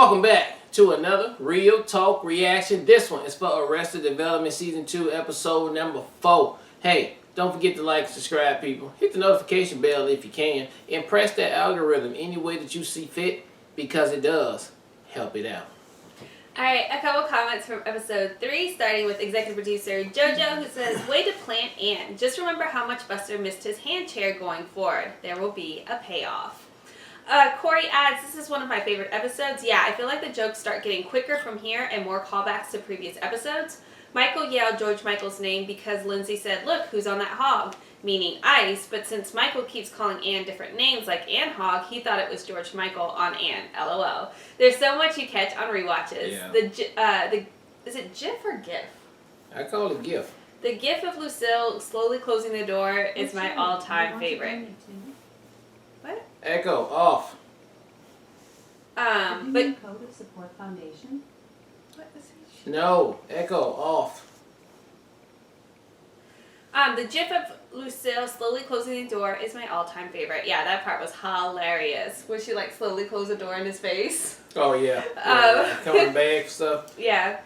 Welcome back to another Real Talk reaction. This one is for Arrested Development Season 2, Episode number 4. Hey, don't forget to like and subscribe, people. Hit the notification bell if you can. And press that algorithm any way that you see fit, because it does help it out. Alright, a couple comments from episode 3, starting with executive producer JoJo, who says, "Way to plant Ann. Just remember how much Buster missed his hand chair going forward. There will be a payoff." Corey adds, "This is one of my favorite episodes. Yeah, I feel like the jokes start getting quicker from here and more callbacks to previous episodes. Michael yelled George Michael's name because Lindsay said, 'Look, who's on that hog?' meaning Ice, but since Michael keeps calling Ann different names like Ann Hog, he thought it was George Michael on Ann. LOL. There's so much you catch on rewatches. Yeah. Is it GIF or GIF? I call it GIF. The GIF of Lucille slowly closing the door is my all-time favorite." What? Echo off. But Code of Support Foundation. what is he? No, echo off. The GIF of Lucille slowly closing the door is my all-time favorite. Yeah, that part was hilarious. Where she like slowly closed the door in his face. Oh yeah. Coming back stuff. Yeah.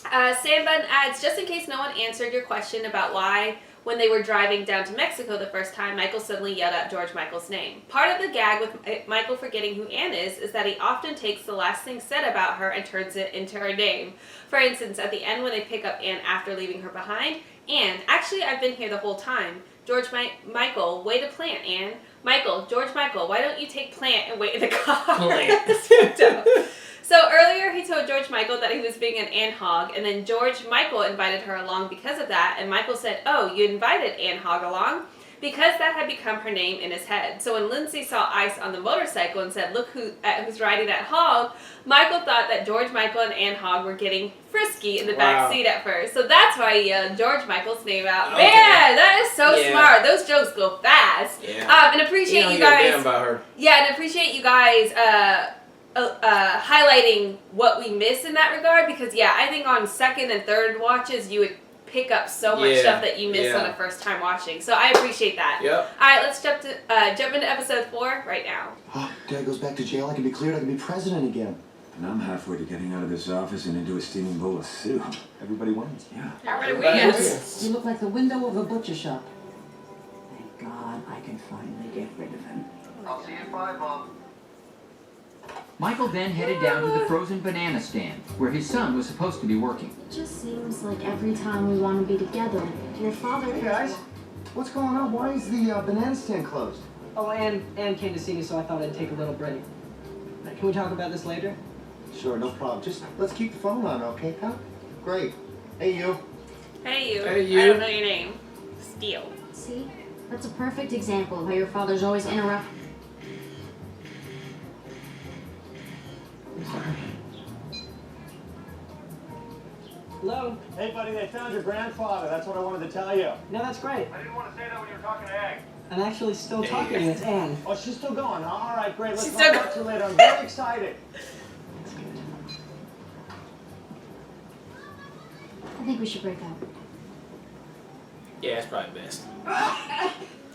Sandbun adds, "Just in case no one answered your question about why, when they were driving down to Mexico the first time, Michael suddenly yelled out George Michael's name. Part of the gag with Michael forgetting who Ann is that he often takes the last thing said about her and turns it into her name. For instance, at the end when they pick up Ann after leaving her behind, Ann, actually I've been here the whole time. George Michael, way to plant, Ann. Michael, George Michael, why don't you take plant and wait in the car?" Plant. So earlier he told George Michael that he was being an Ann Hog, and then George Michael invited her along because of that, and Michael said, "Oh, you invited Ann Hog along?" Because that had become her name in his head. So when Lindsay saw Ice on the motorcycle and said, "Look who's riding that hog," Michael thought that George Michael and Ann Hog were getting frisky in the back seat at first. So that's why he yelled George Michael's name out. Okay. Man, that is so smart. Those jokes go fast. Yeah. And appreciate you Give a guys. damn about her. Yeah, and appreciate you guys highlighting what we miss in that regard, because I think on second and third watches you would pick up so much stuff that you miss on a first time watching. So I appreciate that. Yep. Alright, let's jump into episode 4 right now. Oh, Dad goes back to jail. I can be cleared. I can be president again. And I'm halfway to getting out of this office and into a steaming bowl of soup. Everybody wins. Yeah. Everybody wins. You look like the window of a butcher shop. Thank God I can finally get rid of him. I'll see you at 5, Mom. Michael then headed down to the frozen banana stand, where his son was supposed to be working. It just seems like every time we want to be together, your father... Hey, guys. What's going on? Why is the banana stand closed? Oh, Ann came to see me, so I thought I'd take a little break. Can we talk about this later? Sure, no problem. Just let's keep the phone on, okay, pal? Great. Hey, you. Hey you. Hey, you. I don't know your name. Steele. See? That's a perfect example of how your father's always interrupting. Hello? Hey, buddy, they found your grandfather. That's what I wanted to tell you. No, that's great. I didn't want to say that when you were talking to Egg. I'm actually still talking with Ann. Oh, she's still going. All right, great. Let's She's talk still about you later. I'm very excited. I think we should break up. Yeah, it's probably best.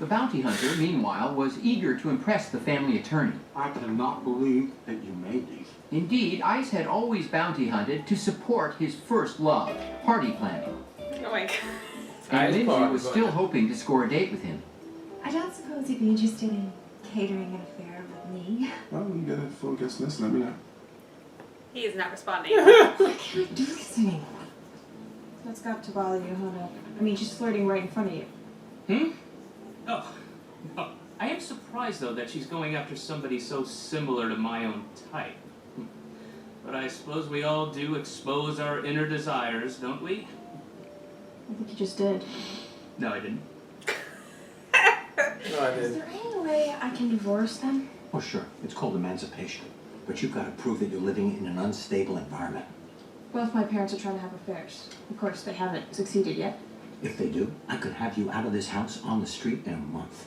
The bounty hunter, meanwhile, was eager to impress the family attorney. I cannot believe that you made these. Indeed, Ice had always bounty hunted to support his first love, party planning. Oh my god. And Ice Lindsay party was planning. still hoping to score a date with him. I don't suppose you'd be interested in catering an affair with me. Well, when you get a full guest list, let me know. He is not responding. I can't do this anymore. That's got to bother you, huh? I mean, she's flirting right in front of you. Oh, no. I am surprised, though, that she's going after somebody so similar to my own type. But I suppose we all do expose our inner desires, don't we? I think you just did. No, I didn't. No, I Is didn't. there any way I can divorce them? Oh, sure. It's called emancipation. But you've got to prove that you're living in an unstable environment. Both my parents are trying to have affairs. Of course, they haven't succeeded yet. If they do, I could have you out of this house on the street in a month.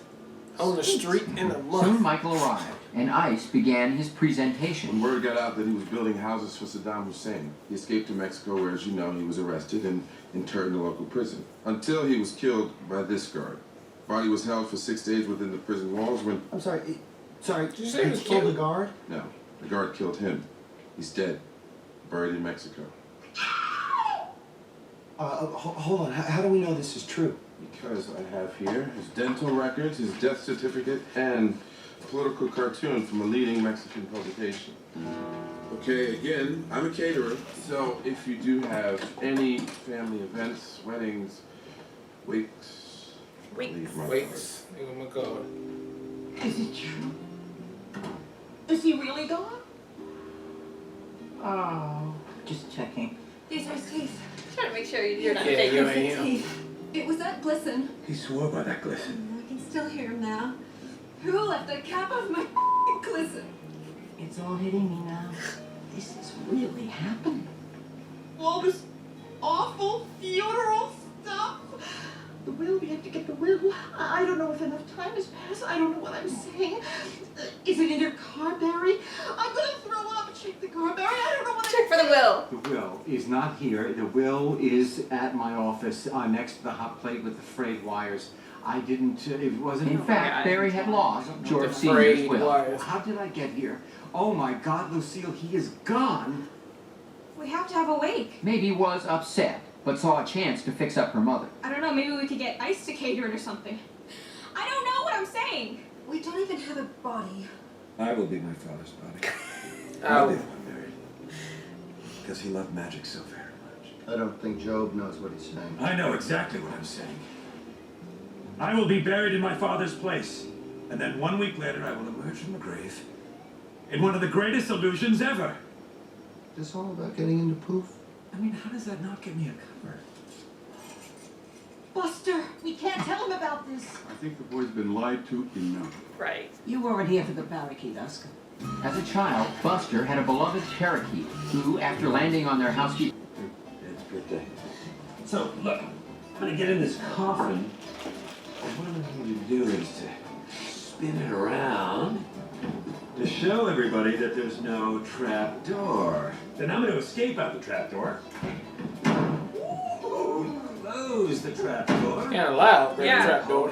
On the street in a Soon month. Michael arrived, and Ice began his presentation. When word got out that he was building houses for Saddam Hussein, he escaped to Mexico, where, as you know, he was arrested and interned in a local prison. Until he was killed by this guard. Body was held for 6 days within the prison walls when... I'm sorry. Sorry. Did you say he was killed the killed? guard? No, the guard killed him. He's dead. Buried in Mexico. Hold on. How do we know this is true? Because I have here his dental records, his death certificate, and a political cartoon from a leading Mexican publication. Okay, again, I'm a caterer, so if you do have any family events, weddings, wakes, leave my Wakes. Oh my God. Is it true? Is he really gone? Oh. Just checking. These are his teeth. Trying to make sure you're not Yeah, faking you it. ain't him. Teeth. It was that glisten. He swore by that glisten. I can still hear him now. Who left the cap of my glisten? It's all hitting me now. This is really happening. All this awful funeral stuff. The will, we have to get the will. I don't know if enough time has passed. I don't know what I'm saying. Is it in your car, Barry? I'm gonna throw up. Check the car, Barry. I don't know what Check for the will. The will is not here. The will is at my office, next to the hot plate with the frayed wires. I didn't, it wasn't... In fact, Barry had lost George The Sr.'s frayed will. wires. How did I get here? Oh my God, Lucille, he is gone. We have to have a wake. Maybe was upset, but saw a chance to fix up her mother. I don't know, maybe we could get ice to cater it or something. I don't know what I'm saying. We don't even have a body. I will be my father's body. Ow. I'm married. Because he loved magic so very much. I don't think Job knows what he's saying. I know exactly what I'm saying. I will be buried in my father's place, and then 1 week later I will emerge from the grave in one of the greatest illusions ever. Is this all about getting into poof? I mean, how does that not get me a cover? Buster, we can't tell him about this. I think the boy's been lied to enough. Right. You weren't here for the parakeet, Oscar. As a child, Buster had a beloved Cherokee who, after landing on their housekeeping... It's a good day. So, look, I'm gonna get in this coffin. What I'm going to do is to spin it around To show everybody that there's no trap door. Then I'm gonna escape out the trap door. Close the trap door. Kind of loud. For Yeah. the trap door.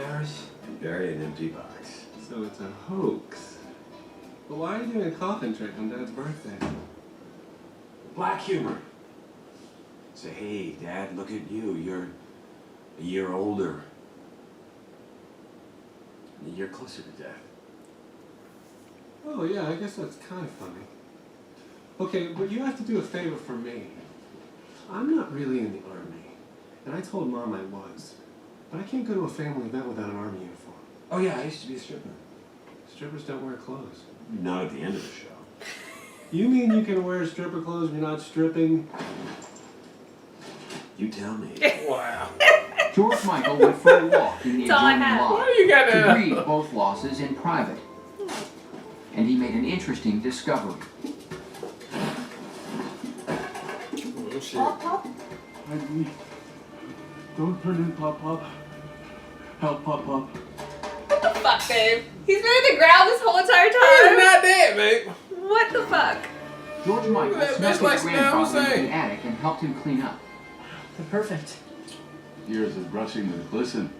bury an empty box. So it's a hoax. But why are you doing a coffin trick on Dad's birthday? Black humor. Say, hey, Dad, look at you. You're a year older. And a year closer to death. Oh yeah, I guess that's kind of funny. Okay, but you have to do a favor for me. I'm not really in the army. And I told Mom I was. But I can't go to a family event without an army uniform. Oh yeah, I used to be a stripper. Strippers don't wear clothes. Not at the end of the show. You mean you can wear stripper clothes when you're not stripping? You tell me. Wow. George Michael went for a walk in the That's all I adjoining have. lot Why you gotta- to grieve both losses in private. And he made an interesting discovery. Oh, shit. Pop, pop. Don't turn in, Pop Pop. Help, Pop Pop. What the fuck, babe? He's been in the ground this whole entire He's time. not dead, babe. What the fuck? George Michael That snuck bitch like his Saddam grandfather into Hussein. the attic and helped him clean up. Perfect. Years of brushing with glisten.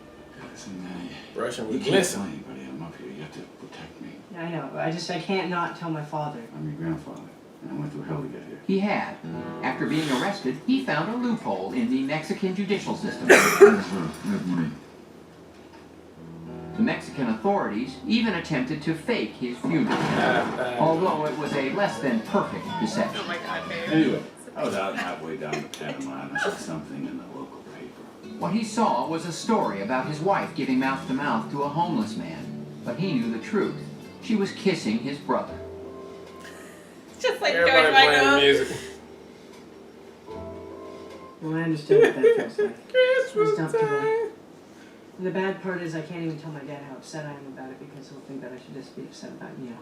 Listen, Brushing you with can't glisten. tell anybody I'm up here. You have to protect me. I know. I can't not tell my father. I'm your grandfather, and I went through hell to get here. He had. After being arrested, he found a loophole in the Mexican judicial system. The Mexican authorities even attempted to fake his funeral, although it was a less than perfect deception. Oh my god, babe. Anyway, I was out halfway down the Panama and I saw something in the local paper. What he saw was a story about his wife giving mouth to mouth to a homeless man, but he knew the truth. She was kissing his brother. Just like Everybody George playing Michael. music. Well, I understand what that feels like. Christmas Stop giving. time. And the bad part is I can't even tell my dad how upset I am about it because he'll think that I should just be upset about you.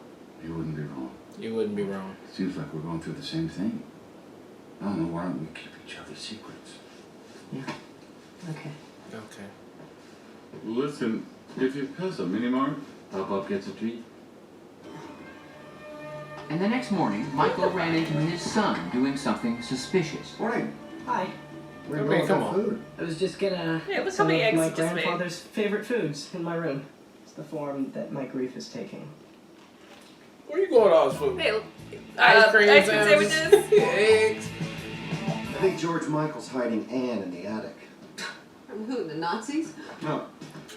You wouldn't be wrong. You wouldn't be wrong. Seems like we're going through the same thing. I don't know, why don't we keep each other's secrets? Yeah. Okay. Okay. Listen, if you pass a mini mart, Pop gets a treat. And the next morning, Michael ran into his son doing something suspicious. Morning. Hi. We're I mean, going come for on. food. I was just gonna Hey, look how some many of eggs my you just made. grandfather's favorite foods in my room. It's the form that my grief is taking. Where you going all this food? Hey, Ice cream ice cream sandwiches. Eggs. I think George Michael's hiding Anne in the attic. From who? The Nazis? No.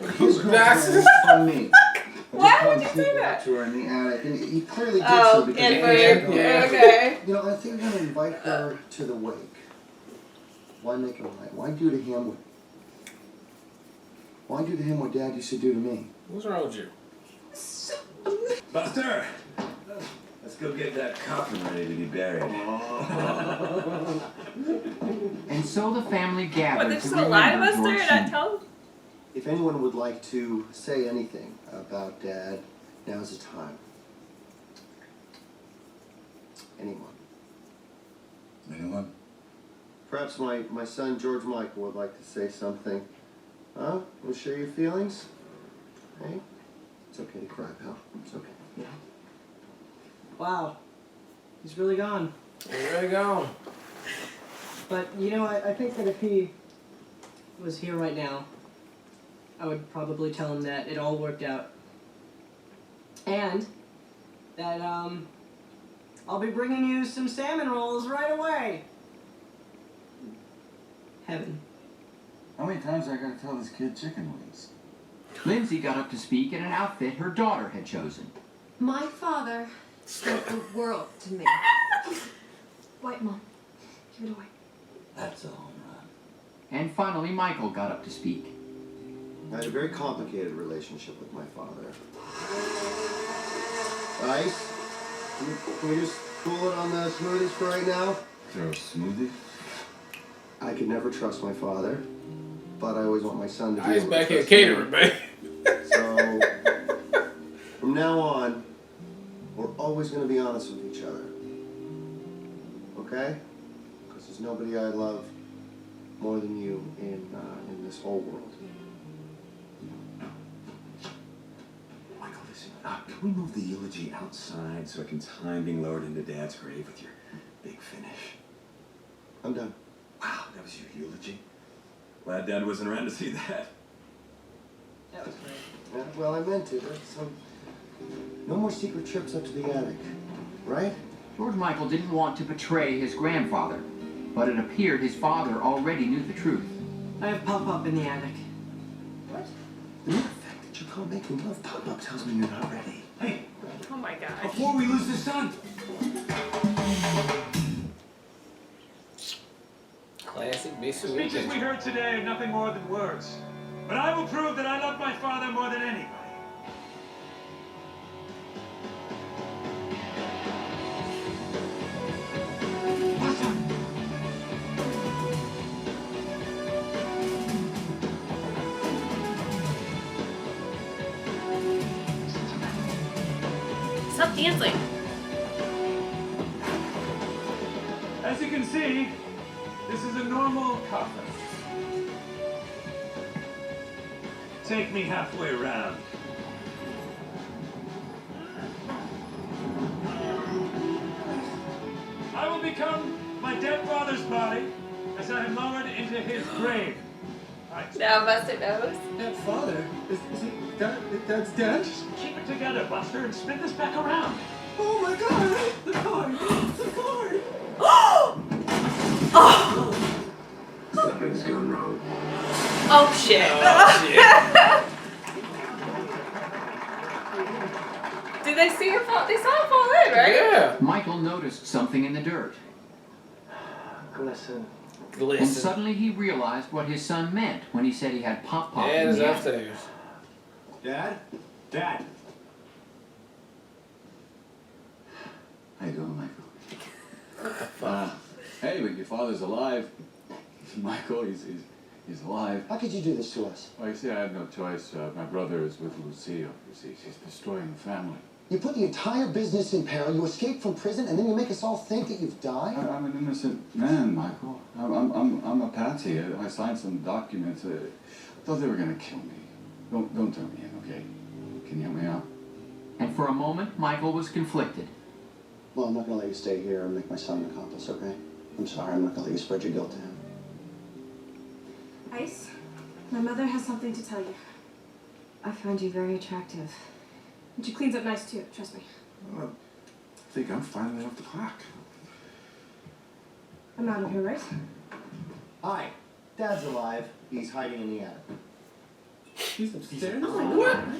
Who's Nazis? From me. Why would you say that? To her in the attic, and he clearly did Oh, so because yeah. Okay. You know, I think I'm gonna invite her to the wake. Why make it right? Why do to him what Dad used to do to me? What's wrong with you? Buster! Let's go get that coffin ready to be buried. And so the family gathered What, they're to just gonna lie to remember Buster George and not Sr. tell him? If anyone would like to say anything about Dad, now's the time. Anyone? Anyone? Perhaps my son George Michael would like to say something. Huh? Want to share your feelings? Hey? It's okay to cry, pal. It's okay. Yeah. Wow. He's really gone. He's really gone. But, you know, I think that if he was here right now, I would probably tell him that it all worked out. And that, I'll be bringing you some salmon rolls right away. Heaven. How many times I gotta tell this kid chicken wings? Lindsay got up to speak in an outfit her daughter had chosen. My father meant the world to me. Wait, Mom. Give it away. That's a home run. And finally, Michael got up to speak. I had a very complicated relationship with my father. Ice? Can we just cool it on the smoothies for right now? Throw a smoothie? I could never trust my father, but I always want my son to be Ice able to back here trust catering, me. man. So, from now on, we're always going to be honest with each other. Okay? Because there's nobody I love more than you in this whole world. Michael, listen, can we move the eulogy outside so I can time being lowered into Dad's grave with your big finish? I'm done. Wow, that was your eulogy? Glad Dad wasn't around to see that. That was great. Yeah, well, I meant it. So, no more secret trips up to the attic, right? George Michael didn't want to betray his grandfather, but it appeared his father already knew the truth. I have pop-up in the attic. What? The mere fact that you call making love pop-up tells me you're not ready. Hey, Oh my god. before we lose the sun! Classic big The speeches we heard today are nothing more than words. But I will prove that I love my father more than anybody. Stop dancing. As you can see, this is a normal coffin. Take me halfway around. I will become my dead father's body as I am lowered into his grave. Right. Now Buster knows. That father? Is he Dad's dead? Just keep it together, Buster, and spin this back around. Oh my god! The card! The card! Oh! Something's gone wrong. Oh shit. Did they see him fall? They saw him fall in, right? Yeah. Michael noticed something in the dirt, Glisten. and suddenly he realized what his son meant when he said he had pop-pop Dad in is the attic. upstairs. Dad? Dad? How you doing, Michael? Hey, but your father's alive. Michael, he's alive. How could you do this to us? Well, you see, I have no choice. My brother is with Lucille. You see, she's destroying the family. You put the entire business in peril, you escape from prison, and then you make us all think that you've died? I'm an innocent man, Michael. I'm a patsy. I signed some documents. I thought they were gonna kill me. Don't turn me in, okay? Can you help me out? And for a moment, Michael was conflicted. Well, I'm not going to let you stay here and make my son an accomplice, okay? I'm sorry, I'm not going to let you spread your guilt to him. Ice, my mother has something to tell you. I find you very attractive. And she cleans up nice too, trust me. think I'm finally off the clock. I'm out of here, right? Hi. Dad's alive. He's hiding in the attic. He's upstairs? Oh, my What? God.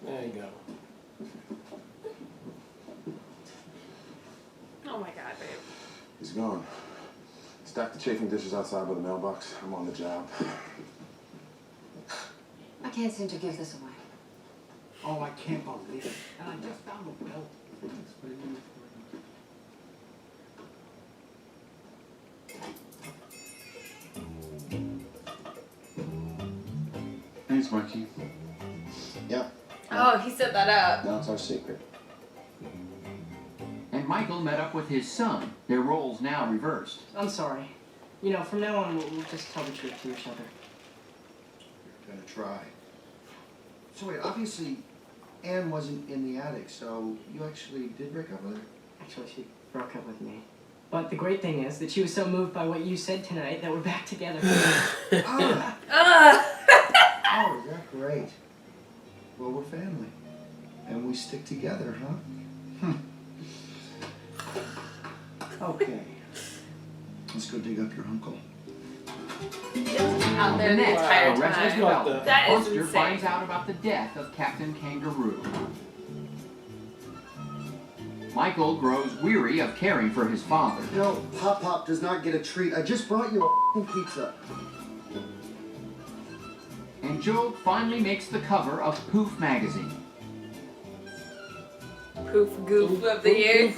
There you go. Oh my god, babe. He's gone. Stack the chafing dishes outside by the mailbox. I'm on the job. I can't seem to give this away. Oh, I can't believe it. And I just found the will. Thanks, Mikey. Yeah. Oh, he set that up. Now it's our secret. And Michael met up with his son, their roles now reversed. I'm sorry. You know, from now on, we'll just tell the truth to each other. Gonna try. So wait, obviously, Anne wasn't in the attic, so you actually did break up with her? Actually, she broke up with me. But the great thing is that she was so moved by what you said tonight that we're back together. Oh, is that great? Well, we're family. And we stick together, huh? Okay. Let's go dig up your uncle. Out there the next, entire Arrested time. Development. That is Buster insane. finds out about the death of Captain Kangaroo. Michael grows weary of caring for his father. You know, Pop Pop does not get a treat. I just brought you a pizza. And Joe finally makes the cover of Poof magazine. Poof goof of the year.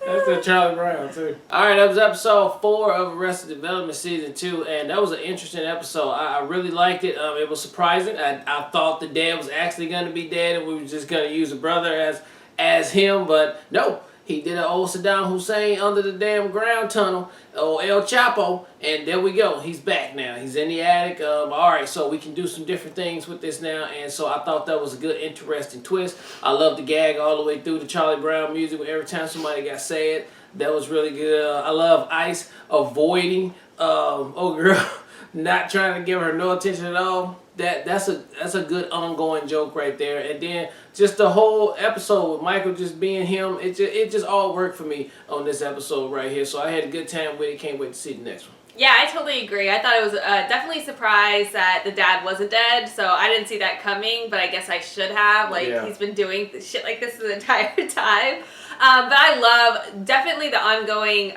That's the Charlie Brown too. Alright, that was episode 4 of Arrested Development Season 2, and that was an interesting episode. I really liked it. It was surprising. I thought the dad was actually going to be dead and we were just going to use the brother as him, but no. He did an old Saddam Hussein under the damn ground tunnel, or El Chapo, and there we go. He's back now. He's in the attic. Alright, so we can do some different things with this now, and so I thought that was a good, interesting twist. I love the gag all the way through the Charlie Brown music every time somebody got sad. That was really good. I love Ice avoiding old girl, not trying to give her no attention at all. That's a good ongoing joke right there. And then just the whole episode with Michael just being him, it just all worked for me on this episode right here. So I had a good time with it. Can't wait to see the next one. Yeah, I totally agree. I thought it was definitely surprised that the dad wasn't dead, so I didn't see that coming, but I guess I should have. Like, Yeah. He's been doing shit like this the entire time. But I love definitely the ongoing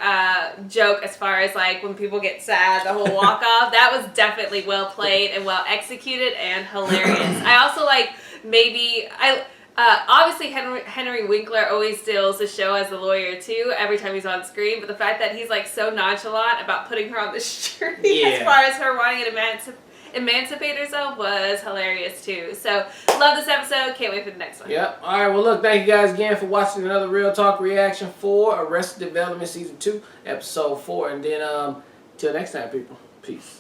joke as far as like when people get sad, the whole walk off. That was definitely well played and well executed and hilarious. I also like obviously Henry Winkler always steals the show as the lawyer too every time he's on screen, but the fact that he's like so nonchalant about putting her on the street as far as her wanting to emancipate herself was hilarious too. So love this episode, can't wait for the next one. Yep. All right. Well, look, thank you guys again for watching another Real Talk reaction for Arrested Development Season 2, Episode 4. And then till next time, people. Peace.